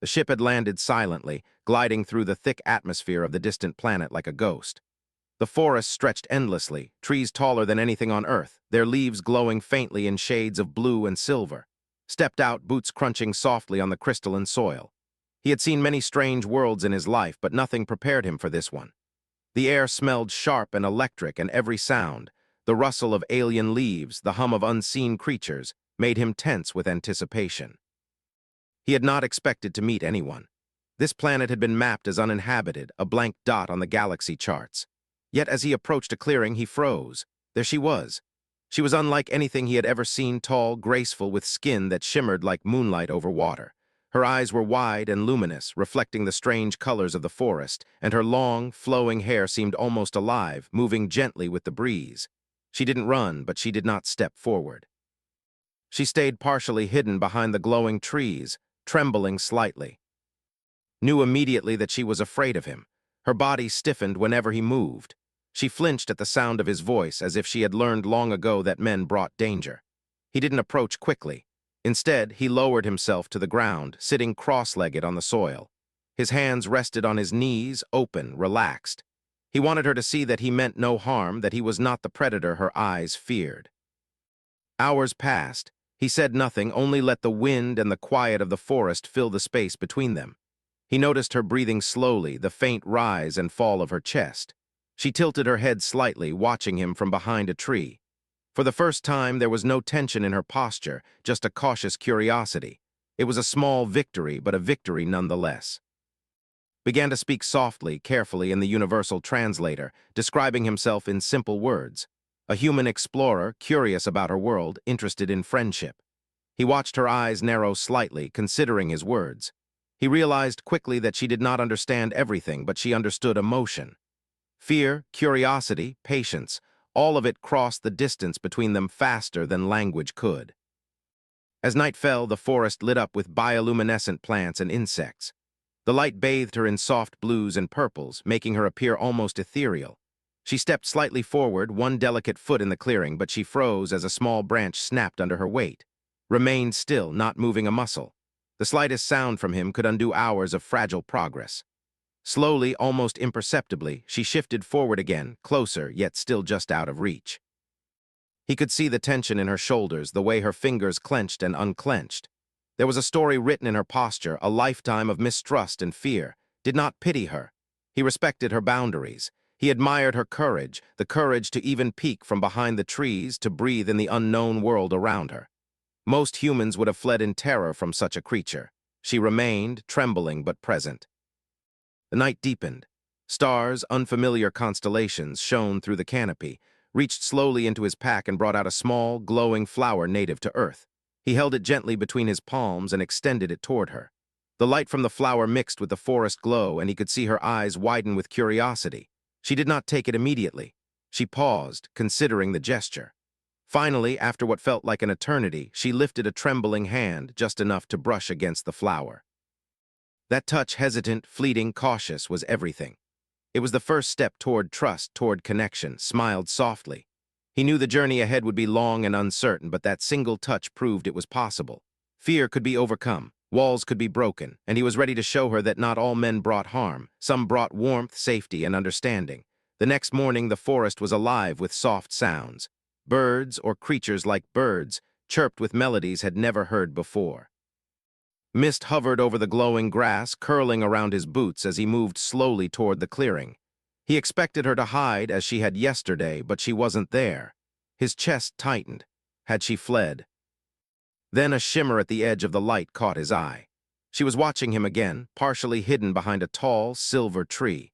The ship had landed silently, gliding through the thick atmosphere of the distant planet like a ghost. The forest stretched endlessly, trees taller than anything on Earth, their leaves glowing faintly in shades of blue and silver. Stepped out, boots crunching softly on the crystalline soil. He had seen many strange worlds in his life, but nothing prepared him for this one. The air smelled sharp and electric, and every sound, the rustle of alien leaves, the hum of unseen creatures, made him tense with anticipation. He had not expected to meet anyone. This planet had been mapped as uninhabited, a blank dot on the galaxy charts. Yet as he approached a clearing, he froze. There she was. She was unlike anything he had ever seen, tall, graceful, with skin that shimmered like moonlight over water. Her eyes were wide and luminous, reflecting the strange colors of the forest, and her long, flowing hair seemed almost alive, moving gently with the breeze. She didn't run, but she did not step forward. She stayed partially hidden behind the glowing trees, trembling slightly. Knew immediately that she was afraid of him. Her body stiffened whenever he moved. She flinched at the sound of his voice, as if she had learned long ago that men brought danger. He didn't approach quickly. Instead, he lowered himself to the ground, sitting cross-legged on the soil. His hands rested on his knees, open, relaxed. He wanted her to see that he meant no harm, that he was not the predator her eyes feared. Hours passed. He said nothing, only let the wind and the quiet of the forest fill the space between them. He noticed her breathing slowly, the faint rise and fall of her chest. She tilted her head slightly, watching him from behind a tree. For the first time, there was no tension in her posture, just a cautious curiosity. It was a small victory, but a victory nonetheless. Began to speak softly, carefully in the universal translator, describing himself in simple words. A human explorer, curious about her world, interested in friendship. He watched her eyes narrow slightly, considering his words. He realized quickly that she did not understand everything, but she understood emotion. Fear, curiosity, patience, all of it crossed the distance between them faster than language could. As night fell, the forest lit up with bioluminescent plants and insects. The light bathed her in soft blues and purples, making her appear almost ethereal. She stepped slightly forward, one delicate foot in the clearing, but she froze as a small branch snapped under her weight. Remained still, not moving a muscle. The slightest sound from him could undo hours of fragile progress. Slowly, almost imperceptibly, she shifted forward again, closer, yet still just out of reach. He could see the tension in her shoulders, the way her fingers clenched and unclenched. There was a story written in her posture, a lifetime of mistrust and fear. Did not pity her. He respected her boundaries. He admired her courage, the courage to even peek from behind the trees, to breathe in the unknown world around her. Most humans would have fled in terror from such a creature. She remained, trembling but present. The night deepened. Stars, unfamiliar constellations, shone through the canopy, reached slowly into his pack and brought out a small, glowing flower native to Earth. He held it gently between his palms and extended it toward her. The light from the flower mixed with the forest glow, and he could see her eyes widen with curiosity. She did not take it immediately. She paused, considering the gesture. Finally, after what felt like an eternity, she lifted a trembling hand, just enough to brush against the flower. That touch, hesitant, fleeting, cautious, was everything. It was the first step toward trust, toward connection, smiled softly. He knew the journey ahead would be long and uncertain, but that single touch proved it was possible. Fear could be overcome, walls could be broken, and he was ready to show her that not all men brought harm. Some brought warmth, safety, and understanding. The next morning, the forest was alive with soft sounds. Birds, or creatures like birds, chirped with melodies had never heard before. Mist hovered over the glowing grass, curling around his boots as he moved slowly toward the clearing. He expected her to hide as she had yesterday, but she wasn't there. His chest tightened. Had she fled? Then a shimmer at the edge of the light caught his eye. She was watching him again, partially hidden behind a tall, silver tree.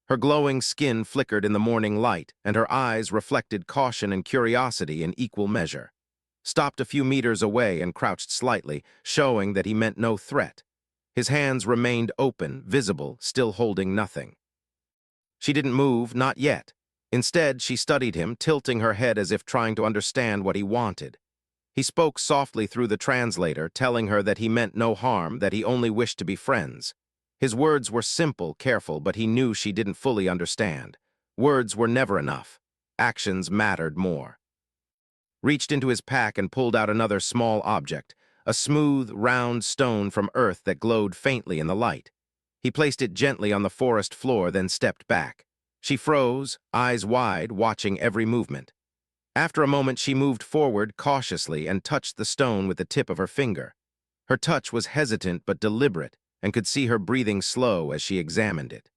Her glowing skin flickered in the morning light, and her eyes reflected caution and curiosity in equal measure. Stopped a few meters away and crouched slightly, showing that he meant no threat. His hands remained open, visible, still holding nothing. She didn't move, not yet. Instead, she studied him, tilting her head as if trying to understand what he wanted. He spoke softly through the translator, telling her that he meant no harm, that he only wished to be friends. His words were simple, careful, but he knew she didn't fully understand. Words were never enough. Actions mattered more. Reached into his pack and pulled out another small object, a smooth, round stone from earth that glowed faintly in the light. He placed it gently on the forest floor, then stepped back. She froze, eyes wide, watching every movement. After a moment, she moved forward cautiously and touched the stone with the tip of her finger. Her touch was hesitant but deliberate, and could see her breathing slow as she examined it.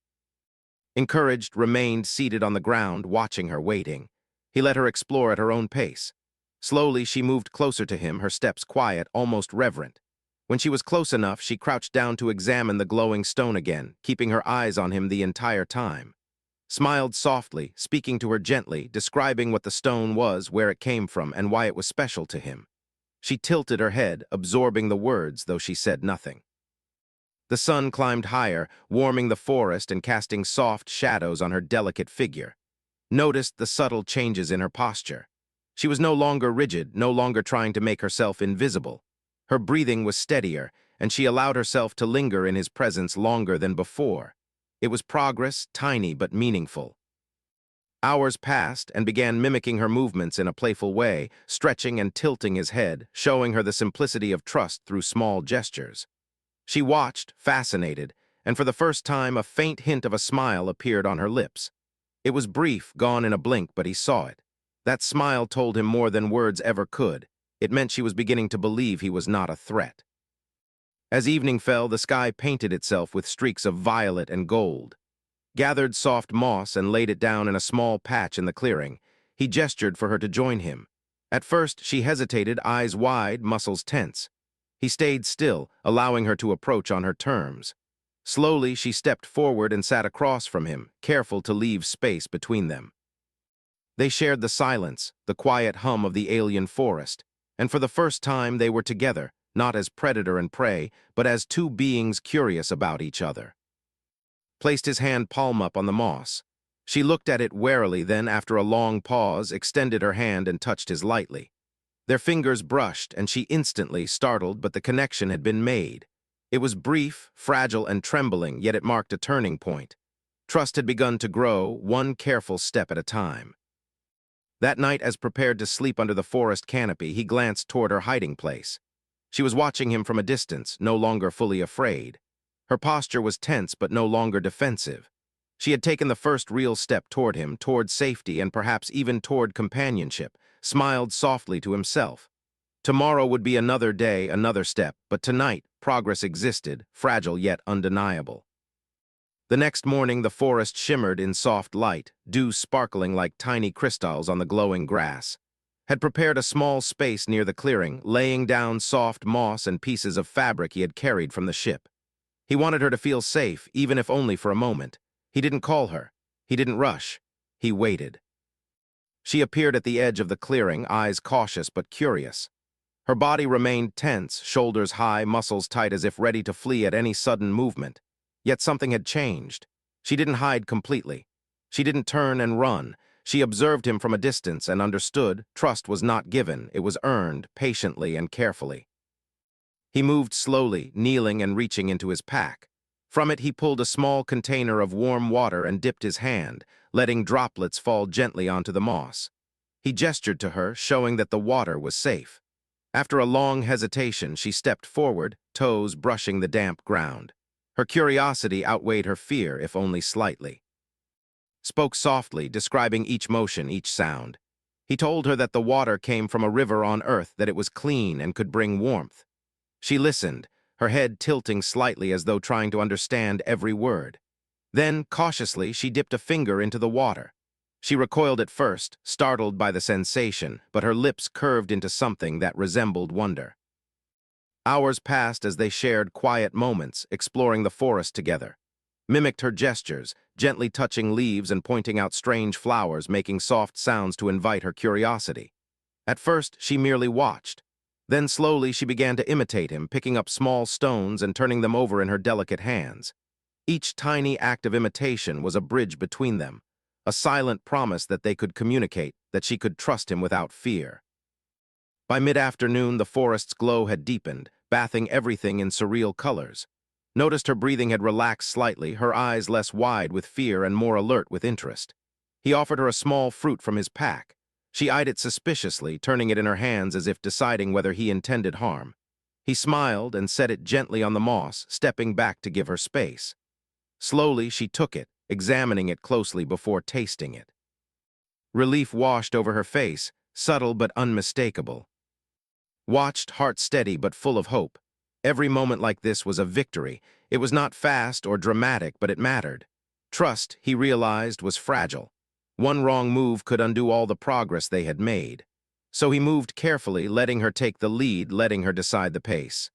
Encouraged, remained seated on the ground, watching her, waiting. He let her explore at her own pace. Slowly, she moved closer to him, her steps quiet, almost reverent. When she was close enough, she crouched down to examine the glowing stone again, keeping her eyes on him the entire time. Smiled softly, speaking to her gently, describing what the stone was, where it came from, and why it was special to him. She tilted her head, absorbing the words, though she said nothing. The sun climbed higher, warming the forest and casting soft shadows on her delicate figure. Noticed the subtle changes in her posture. She was no longer rigid, no longer trying to make herself invisible. Her breathing was steadier, and she allowed herself to linger in his presence longer than before. It was progress, tiny but meaningful. Hours passed and began mimicking her movements in a playful way, stretching and tilting his head, showing her the simplicity of trust through small gestures. She watched, fascinated, and for the first time a faint hint of a smile appeared on her lips. It was brief, gone in a blink, but he saw it. That smile told him more than words ever could. It meant she was beginning to believe he was not a threat. As evening fell, the sky painted itself with streaks of violet and gold. Gathered soft moss and laid it down in a small patch in the clearing. He gestured for her to join him. At first, she hesitated, eyes wide, muscles tense. He stayed still, allowing her to approach on her terms. Slowly, she stepped forward and sat across from him, careful to leave space between them. They shared the silence, the quiet hum of the alien forest, and for the first time they were together, not as predator and prey, but as two beings curious about each other. Placed his hand palm up on the moss. She looked at it warily, then, after a long pause, extended her hand and touched his lightly. Their fingers brushed, and she instantly, startled, but the connection had been made. It was brief, fragile, and trembling, yet it marked a turning point. Trust had begun to grow, one careful step at a time. That night, as prepared to sleep under the forest canopy, he glanced toward her hiding place. She was watching him from a distance, no longer fully afraid. Her posture was tense but no longer defensive. She had taken the first real step toward him, toward safety, and perhaps even toward companionship, smiled softly to himself. Tomorrow would be another day, another step, but tonight, progress existed, fragile yet undeniable. The next morning, the forest shimmered in soft light, dew sparkling like tiny crystals on the glowing grass. Had prepared a small space near the clearing, laying down soft moss and pieces of fabric he had carried from the ship. He wanted her to feel safe, even if only for a moment. He didn't call her. He didn't rush. He waited. She appeared at the edge of the clearing, eyes cautious but curious. Her body remained tense, shoulders high, muscles tight as if ready to flee at any sudden movement. Yet something had changed. She didn't hide completely. She didn't turn and run. She observed him from a distance and understood trust was not given, it was earned, patiently and carefully. He moved slowly, kneeling and reaching into his pack. From it he pulled a small container of warm water and dipped his hand, letting droplets fall gently onto the moss. He gestured to her, showing that the water was safe. After a long hesitation, she stepped forward, toes brushing the damp ground. Her curiosity outweighed her fear, if only slightly. Spoke softly, describing each motion, each sound. He told her that the water came from a river on Earth, that it was clean and could bring warmth. She listened, her head tilting slightly as though trying to understand every word. Then, cautiously, she dipped a finger into the water. She recoiled at first, startled by the sensation, but her lips curved into something that resembled wonder. Hours passed as they shared quiet moments, exploring the forest together. Mimicked her gestures, gently touching leaves and pointing out strange flowers, making soft sounds to invite her curiosity. At first, she merely watched. Then slowly she began to imitate him, picking up small stones and turning them over in her delicate hands. Each tiny act of imitation was a bridge between them, a silent promise that they could communicate, that she could trust him without fear. By mid-afternoon, the forest's glow had deepened, bathing everything in surreal colors. Noticed her breathing had relaxed slightly, her eyes less wide with fear and more alert with interest. He offered her a small fruit from his pack. She eyed it suspiciously, turning it in her hands as if deciding whether he intended harm. He smiled and set it gently on the moss, stepping back to give her space. Slowly, she took it, examining it closely before tasting it. Relief washed over her face, subtle but unmistakable. Watched, heart steady but full of hope. Every moment like this was a victory. It was not fast or dramatic, but it mattered. Trust, he realized, was fragile. One wrong move could undo all the progress they had made. So he moved carefully, letting her take the lead, letting her decide the pace.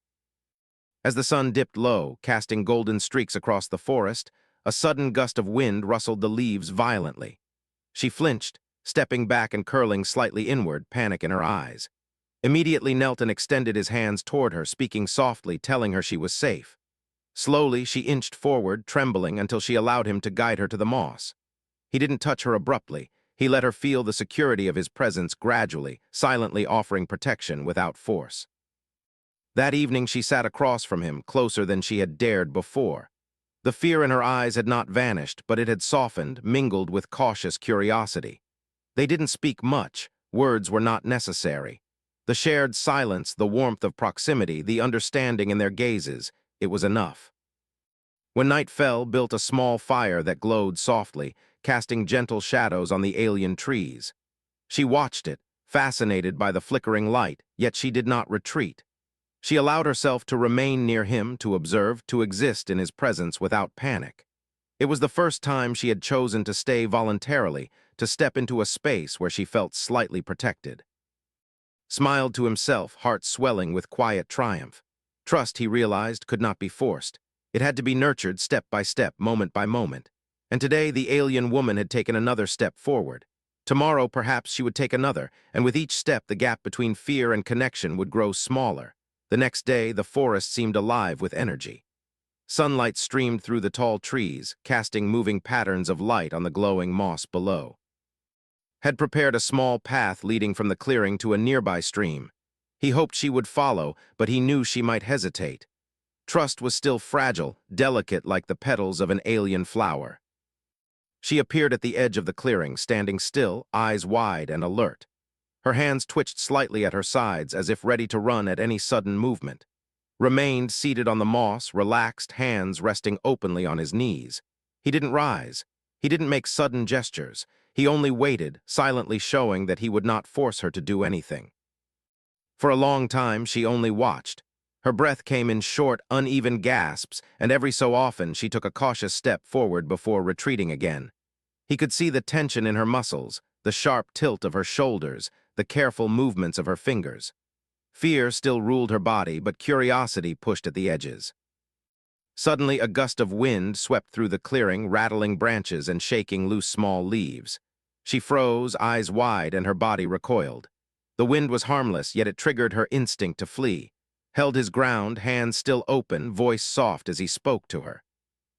As the sun dipped low, casting golden streaks across the forest, a sudden gust of wind rustled the leaves violently. She flinched, stepping back and curling slightly inward, panic in her eyes. Immediately knelt and extended his hands toward her, speaking softly, telling her she was safe. Slowly, she inched forward, trembling, until she allowed him to guide her to the moss. He didn't touch her abruptly. He let her feel the security of his presence gradually, silently offering protection without force. That evening she sat across from him, closer than she had dared before. The fear in her eyes had not vanished, but it had softened, mingled with cautious curiosity. They didn't speak much. Words were not necessary. The shared silence, the warmth of proximity, the understanding in their gazes, it was enough. When night fell, built a small fire that glowed softly, casting gentle shadows on the alien trees. She watched it, fascinated by the flickering light, yet she did not retreat. She allowed herself to remain near him, to observe, to exist in his presence without panic. It was the first time she had chosen to stay voluntarily, to step into a space where she felt slightly protected. Smiled to himself, heart swelling with quiet triumph. Trust, he realized, could not be forced. It had to be nurtured step by step, moment by moment. And today the alien woman had taken another step forward. Tomorrow perhaps she would take another, and with each step the gap between fear and connection would grow smaller. The next day the forest seemed alive with energy. Sunlight streamed through the tall trees, casting moving patterns of light on the glowing moss below. Had prepared a small path leading from the clearing to a nearby stream. He hoped she would follow, but he knew she might hesitate. Trust was still fragile, delicate like the petals of an alien flower. She appeared at the edge of the clearing, standing still, eyes wide and alert. Her hands twitched slightly at her sides, as if ready to run at any sudden movement. Remained seated on the moss, relaxed, hands resting openly on his knees. He didn't rise. He didn't make sudden gestures. He only waited, silently showing that he would not force her to do anything. For a long time, she only watched. Her breath came in short, uneven gasps, and every so often she took a cautious step forward before retreating again. He could see the tension in her muscles, the sharp tilt of her shoulders, the careful movements of her fingers. Fear still ruled her body, but curiosity pushed at the edges. Suddenly, a gust of wind swept through the clearing, rattling branches and shaking loose small leaves. She froze, eyes wide, and her body recoiled. The wind was harmless, yet it triggered her instinct to flee. Held his ground, hands still open, voice soft as he spoke to her.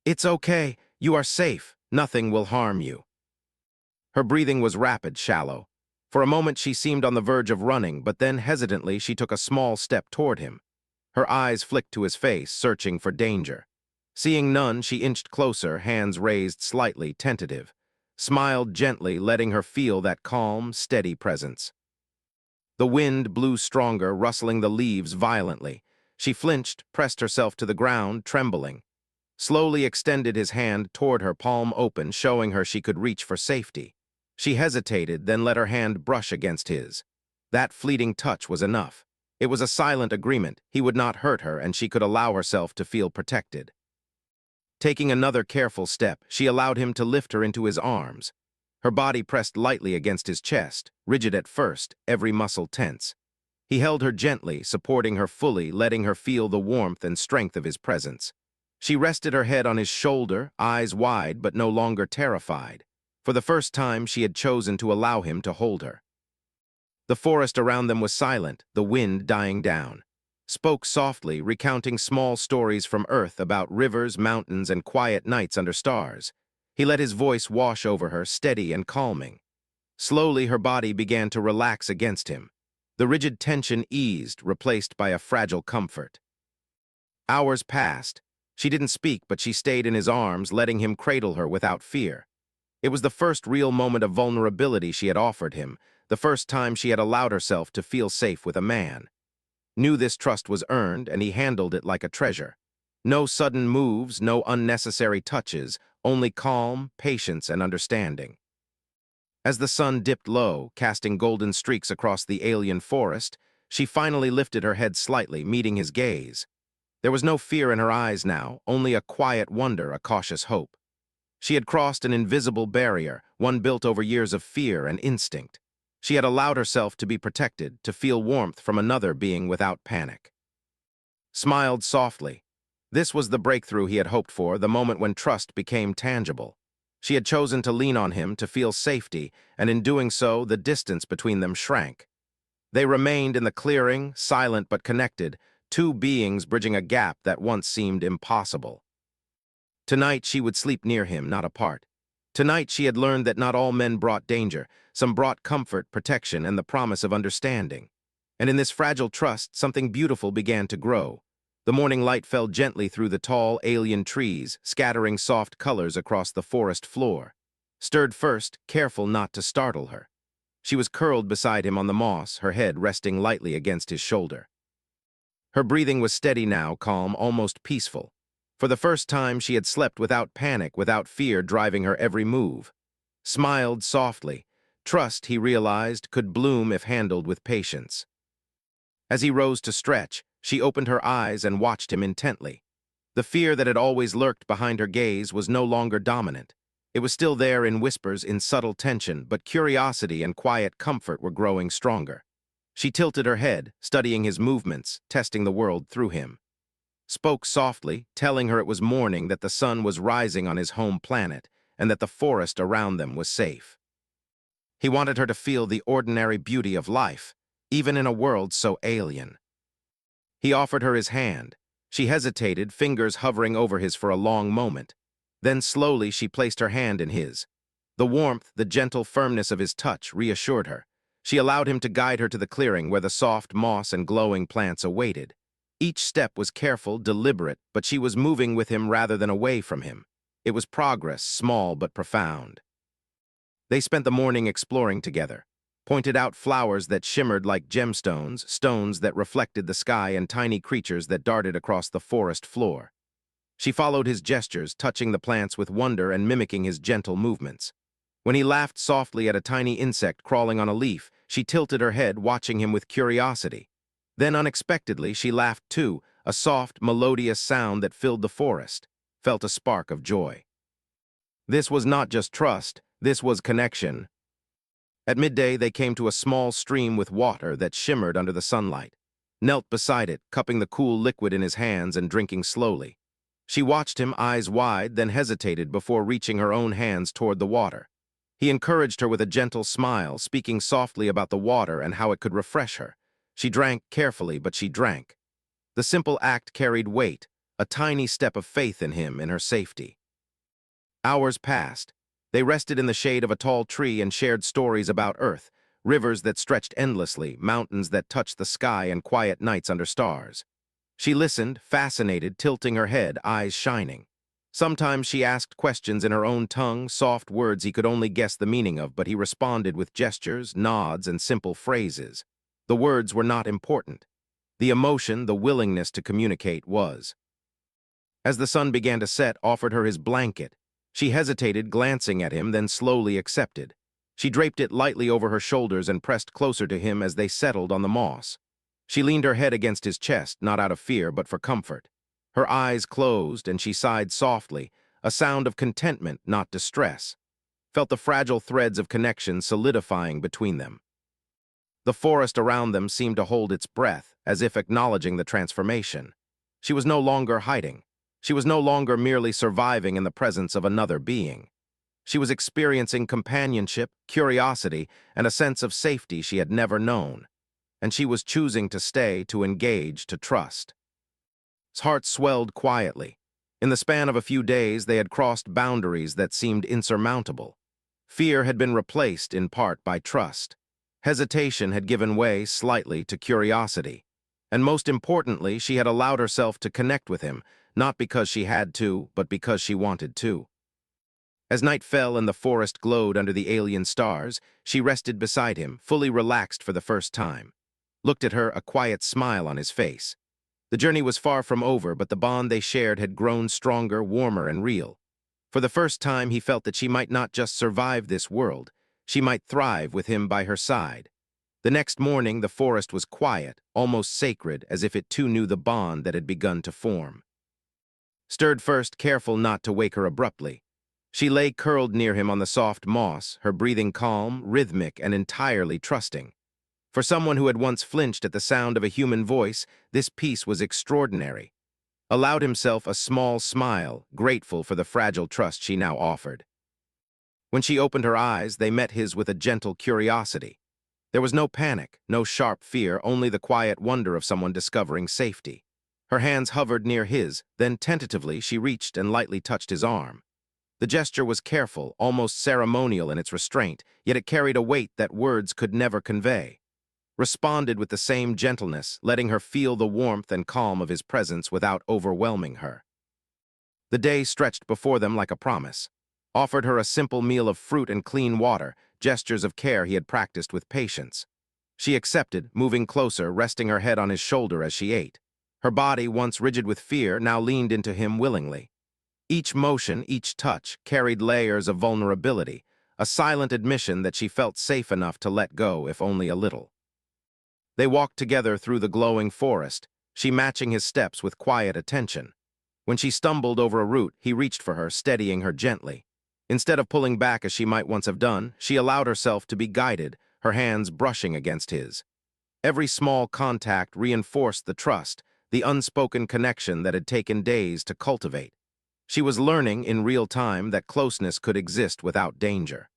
"It's okay. You are safe. Nothing will harm you." Her breathing was rapid, shallow. For a moment she seemed on the verge of running, but then hesitantly she took a small step toward him. Her eyes flicked to his face, searching for danger. Seeing none, she inched closer, hands raised slightly, tentative. Smiled gently, letting her feel that calm, steady presence. The wind blew stronger, rustling the leaves violently. She flinched, pressed herself to the ground, trembling. Slowly extended his hand toward her, palm open, showing her she could reach for safety. She hesitated, then let her hand brush against his. That fleeting touch was enough. It was a silent agreement. He would not hurt her, and she could allow herself to feel protected. Taking another careful step, she allowed him to lift her into his arms. Her body pressed lightly against his chest, rigid at first, every muscle tense. He held her gently, supporting her fully, letting her feel the warmth and strength of his presence. She rested her head on his shoulder, eyes wide but no longer terrified. For the first time, she had chosen to allow him to hold her. The forest around them was silent, the wind dying down. Spoke softly, recounting small stories from Earth about rivers, mountains, and quiet nights under stars. He let his voice wash over her, steady and calming. Slowly, her body began to relax against him. The rigid tension eased, replaced by a fragile comfort. Hours passed. She didn't speak, but she stayed in his arms, letting him cradle her without fear. It was the first real moment of vulnerability she had offered him, the first time she had allowed herself to feel safe with a man. knew this trust was earned, and he handled it like a treasure. No sudden moves, no unnecessary touches, only calm, patience, and understanding. As the sun dipped low, casting golden streaks across the alien forest, she finally lifted her head slightly, meeting his gaze. There was no fear in her eyes now, only a quiet wonder, a cautious hope. She had crossed an invisible barrier, one built over years of fear and instinct. She had allowed herself to be protected, to feel warmth from another being without panic. Smiled softly. This was the breakthrough he had hoped for, the moment when trust became tangible. She had chosen to lean on him to feel safety, and in doing so, the distance between them shrank. They remained in the clearing, silent but connected, two beings bridging a gap that once seemed impossible. Tonight she would sleep near him, not apart. Tonight she had learned that not all men brought danger. Some brought comfort, protection, and the promise of understanding. And in this fragile trust, something beautiful began to grow. The morning light fell gently through the tall, alien trees, scattering soft colors across the forest floor. Stirred first, careful not to startle her. She was curled beside him on the moss, her head resting lightly against his shoulder. Her breathing was steady now, calm, almost peaceful. For the first time, she had slept without panic, without fear driving her every move. Smiled softly. Trust, he realized, could bloom if handled with patience. As he rose to stretch, she opened her eyes and watched him intently. The fear that had always lurked behind her gaze was no longer dominant. It was still there in whispers, in subtle tension, but curiosity and quiet comfort were growing stronger. She tilted her head, studying his movements, testing the world through him. Spoke softly, telling her it was morning, that the sun was rising on his home planet, and that the forest around them was safe. He wanted her to feel the ordinary beauty of life, even in a world so alien. He offered her his hand. She hesitated, fingers hovering over his for a long moment. Then slowly she placed her hand in his. The warmth, the gentle firmness of his touch reassured her. She allowed him to guide her to the clearing where the soft moss and glowing plants awaited. Each step was careful, deliberate, but she was moving with him rather than away from him. It was progress, small but profound. They spent the morning exploring together, pointed out flowers that shimmered like gemstones, stones that reflected the sky, and tiny creatures that darted across the forest floor. She followed his gestures, touching the plants with wonder and mimicking his gentle movements. When he laughed softly at a tiny insect crawling on a leaf, she tilted her head, watching him with curiosity. Then unexpectedly she laughed too, a soft, melodious sound that filled the forest, felt a spark of joy. This was not just trust, this was connection. At midday they came to a small stream with water that shimmered under the sunlight. Knelt beside it, cupping the cool liquid in his hands and drinking slowly. She watched him, eyes wide, then hesitated before reaching her own hands toward the water. He encouraged her with a gentle smile, speaking softly about the water and how it could refresh her. She drank carefully, but she drank. The simple act carried weight, a tiny step of faith in him, in her safety. Hours passed. They rested in the shade of a tall tree and shared stories about Earth, rivers that stretched endlessly, mountains that touched the sky, and quiet nights under stars. She listened, fascinated, tilting her head, eyes shining. Sometimes she asked questions in her own tongue, soft words he could only guess the meaning of, but he responded with gestures, nods, and simple phrases. The words were not important. The emotion, the willingness to communicate was. As the sun began to set, offered her his blanket. She hesitated, glancing at him, then slowly accepted. She draped it lightly over her shoulders and pressed closer to him as they settled on the moss. She leaned her head against his chest, not out of fear, but for comfort. Her eyes closed, and she sighed softly, a sound of contentment, not distress. Felt the fragile threads of connection solidifying between them. The forest around them seemed to hold its breath, as if acknowledging the transformation. She was no longer hiding. She was no longer merely surviving in the presence of another being. She was experiencing companionship, curiosity, and a sense of safety she had never known. And she was choosing to stay, to engage, to trust. His heart swelled quietly. In the span of a few days, they had crossed boundaries that seemed insurmountable. Fear had been replaced, in part, by trust. Hesitation had given way, slightly, to curiosity. And most importantly, she had allowed herself to connect with him, not because she had to, but because she wanted to. As night fell and the forest glowed under the alien stars, she rested beside him, fully relaxed for the first time. looked at her, a quiet smile on his face. The journey was far from over, but the bond they shared had grown stronger, warmer, and real. For the first time, he felt that she might not just survive this world, she might thrive with him by her side. The next morning, the forest was quiet, almost sacred, as if it too knew the bond that had begun to form. Stirred first, careful not to wake her abruptly, she lay curled near him on the soft moss, her breathing calm, rhythmic, and entirely trusting. For someone who had once flinched at the sound of a human voice, this peace was extraordinary. Allowed himself a small smile, grateful for the fragile trust she now offered. When she opened her eyes, they met his with a gentle curiosity. There was no panic, no sharp fear, only the quiet wonder of someone discovering safety. Her hands hovered near his, then tentatively she reached and lightly touched his arm. The gesture was careful, almost ceremonial in its restraint, yet it carried a weight that words could never convey. Responded with the same gentleness, letting her feel the warmth and calm of his presence without overwhelming her. The day stretched before them like a promise. Offered her a simple meal of fruit and clean water, gestures of care he had practiced with patience. She accepted, moving closer, resting her head on his shoulder as she ate. Her body, once rigid with fear, now leaned into him willingly. Each motion, each touch, carried layers of vulnerability, a silent admission that she felt safe enough to let go, if only a little. They walked together through the glowing forest, she matching his steps with quiet attention. When she stumbled over a root, he reached for her, steadying her gently. Instead of pulling back as she might once have done, she allowed herself to be guided, her hands brushing against his. Every small contact reinforced the trust, the unspoken connection that had taken days to cultivate. She was learning in real time that closeness could exist without danger.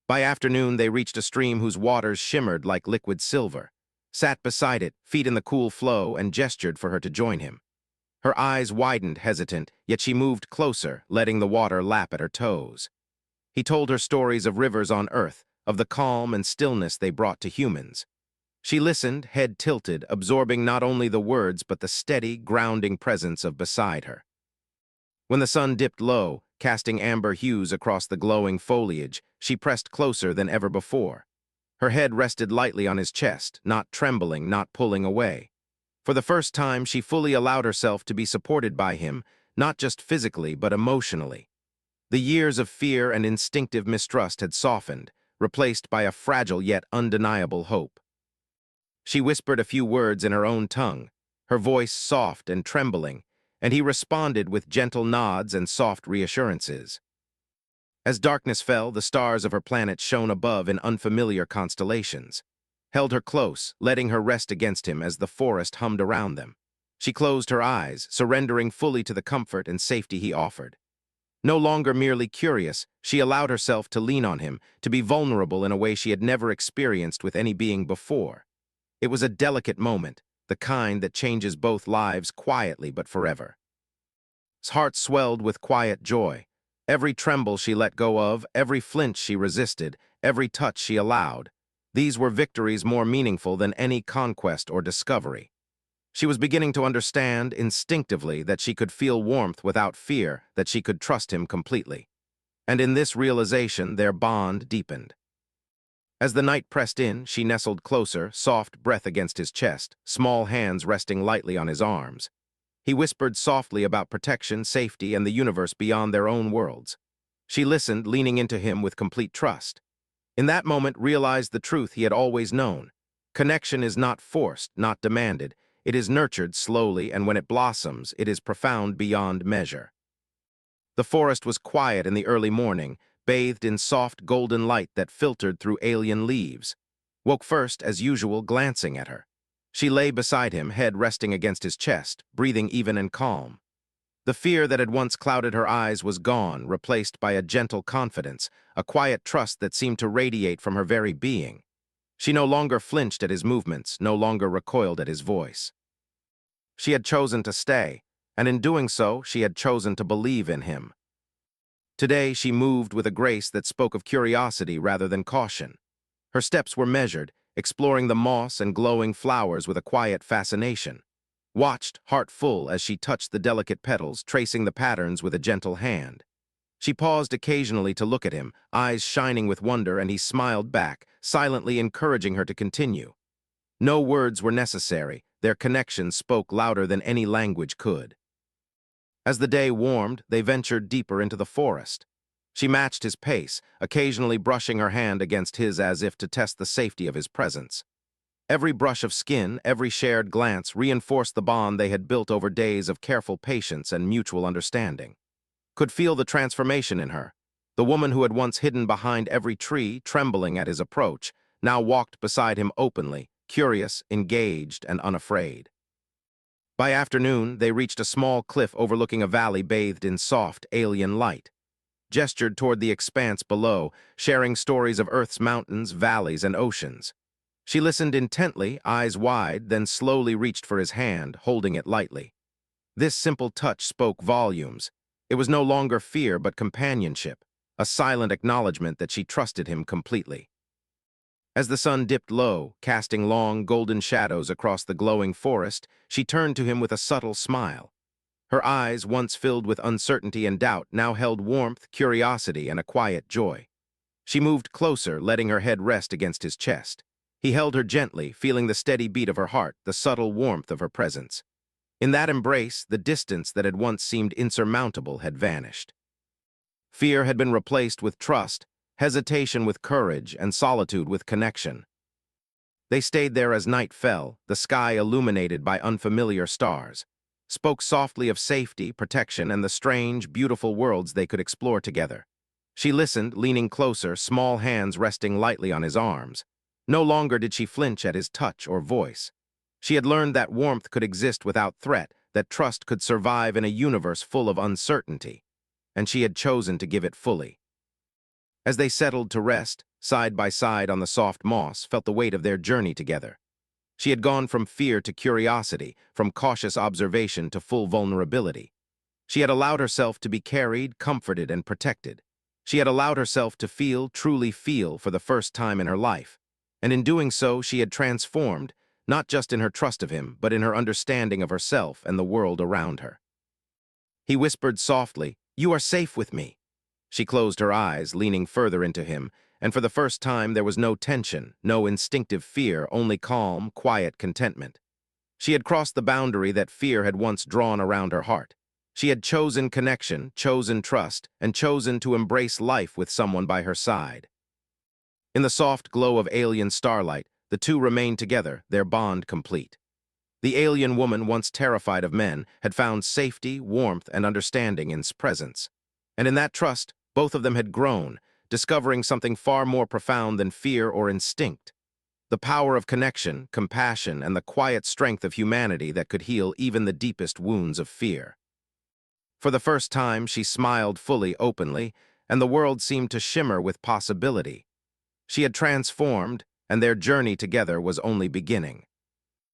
By afternoon, they reached a stream whose waters shimmered like liquid silver. Sat beside it, feet in the cool flow, and gestured for her to join him. Her eyes widened, hesitant, yet she moved closer, letting the water lap at her toes. He told her stories of rivers on Earth, of the calm and stillness they brought to humans. She listened, head tilted, absorbing not only the words but the steady, grounding presence of beside her. When the sun dipped low, casting amber hues across the glowing foliage, she pressed closer than ever before. Her head rested lightly on his chest, not trembling, not pulling away. For the first time, she fully allowed herself to be supported by him, not just physically but emotionally. The years of fear and instinctive mistrust had softened, replaced by a fragile yet undeniable hope. She whispered a few words in her own tongue, her voice soft and trembling, and he responded with gentle nods and soft reassurances. As darkness fell, the stars of her planet shone above in unfamiliar constellations. Held her close, letting her rest against him as the forest hummed around them. She closed her eyes, surrendering fully to the comfort and safety he offered. No longer merely curious, she allowed herself to lean on him, to be vulnerable in a way she had never experienced with any being before. It was a delicate moment, the kind that changes both lives quietly but forever. His heart swelled with quiet joy. Every tremble she let go of, every flinch she resisted, every touch she allowed. These were victories more meaningful than any conquest or discovery. She was beginning to understand, instinctively, that she could feel warmth without fear, that she could trust him completely. And in this realization, their bond deepened. As the night pressed in, she nestled closer, soft breath against his chest, small hands resting lightly on his arms. He whispered softly about protection, safety, and the universe beyond their own worlds. She listened, leaning into him with complete trust. In that moment, realized the truth he had always known. Connection is not forced, not demanded. It is nurtured slowly, and when it blossoms, it is profound beyond measure. The forest was quiet in the early morning, bathed in soft golden light that filtered through alien leaves. Woke first, as usual, glancing at her. She lay beside him, head resting against his chest, breathing even and calm. The fear that had once clouded her eyes was gone, replaced by a gentle confidence, a quiet trust that seemed to radiate from her very being. She no longer flinched at his movements, no longer recoiled at his voice. She had chosen to stay, and in doing so, she had chosen to believe in him. Today, she moved with a grace that spoke of curiosity rather than caution. Her steps were measured, exploring the moss and glowing flowers with a quiet fascination. Watched, heart full, as she touched the delicate petals, tracing the patterns with a gentle hand. She paused occasionally to look at him, eyes shining with wonder, and he smiled back, silently encouraging her to continue. No words were necessary, their connection spoke louder than any language could. As the day warmed, they ventured deeper into the forest. She matched his pace, occasionally brushing her hand against his as if to test the safety of his presence. Every brush of skin, every shared glance reinforced the bond they had built over days of careful patience and mutual understanding. Could feel the transformation in her. The woman who had once hidden behind every tree, trembling at his approach, now walked beside him openly, curious, engaged, and unafraid. By afternoon, they reached a small cliff overlooking a valley bathed in soft, alien light. Gestured toward the expanse below, sharing stories of Earth's mountains, valleys, and oceans. She listened intently, eyes wide, then slowly reached for his hand, holding it lightly. This simple touch spoke volumes. It was no longer fear but companionship, a silent acknowledgement that she trusted him completely. As the sun dipped low, casting long, golden shadows across the glowing forest, she turned to him with a subtle smile. Her eyes, once filled with uncertainty and doubt, now held warmth, curiosity, and a quiet joy. She moved closer, letting her head rest against his chest. He held her gently, feeling the steady beat of her heart, the subtle warmth of her presence. In that embrace, the distance that had once seemed insurmountable had vanished. Fear had been replaced with trust, hesitation with courage, and solitude with connection. They stayed there as night fell, the sky illuminated by unfamiliar stars, spoke softly of safety, protection, and the strange, beautiful worlds they could explore together. She listened, leaning closer, small hands resting lightly on his arms. No longer did she flinch at his touch or voice. She had learned that warmth could exist without threat, that trust could survive in a universe full of uncertainty, and she had chosen to give it fully. As they settled to rest, side by side on the soft moss, felt the weight of their journey together. She had gone from fear to curiosity, from cautious observation to full vulnerability. She had allowed herself to be carried, comforted, and protected. She had allowed herself to feel, truly feel, for the first time in her life. And in doing so, she had transformed, not just in her trust of him, but in her understanding of herself and the world around her. He whispered softly, "You are safe with me." She closed her eyes, leaning further into him, and for the first time there was no tension, no instinctive fear, only calm, quiet contentment. She had crossed the boundary that fear had once drawn around her heart. She had chosen connection, chosen trust, and chosen to embrace life with someone by her side. In the soft glow of alien starlight, the two remained together, their bond complete. The alien woman, once terrified of men, had found safety, warmth, and understanding in his presence. And in that trust, both of them had grown, discovering something far more profound than fear or instinct. The power of connection, compassion, and the quiet strength of humanity that could heal even the deepest wounds of fear. For the first time, she smiled fully, openly, and the world seemed to shimmer with possibility. She had transformed, and their journey together was only beginning.